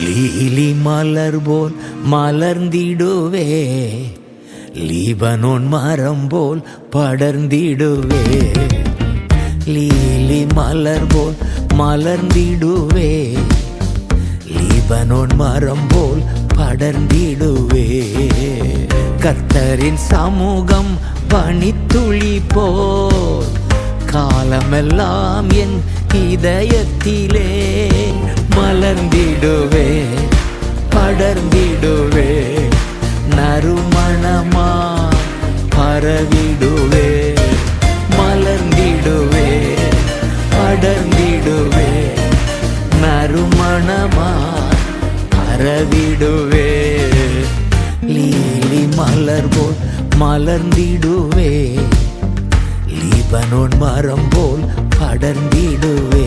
Lily மலர் போல் மலர்ந்திடுவே, Lebanon மரம் போல் படர்ந்திடுவே. Lily மலர் போல் மலர்ந்திடுவே, Lebanon மரம் போல் படர்ந்திடுவே. கர்த்தரின் சமூகம் பனித்துளி போல் காலமெல்லாம் என் இதயத்திலே மலர்ந்திடுவே, படர்ந்திடுவே, நறுமணமா பரவிடுவே. மலர்ந்திடுவே, படர்ந்திடுவே, நறுமணமா பரவிடுவே. லீலி மலர் போல் மலர்ந்திடுவே, லீபனோன் மரம் போல் படர்ந்திடுவே.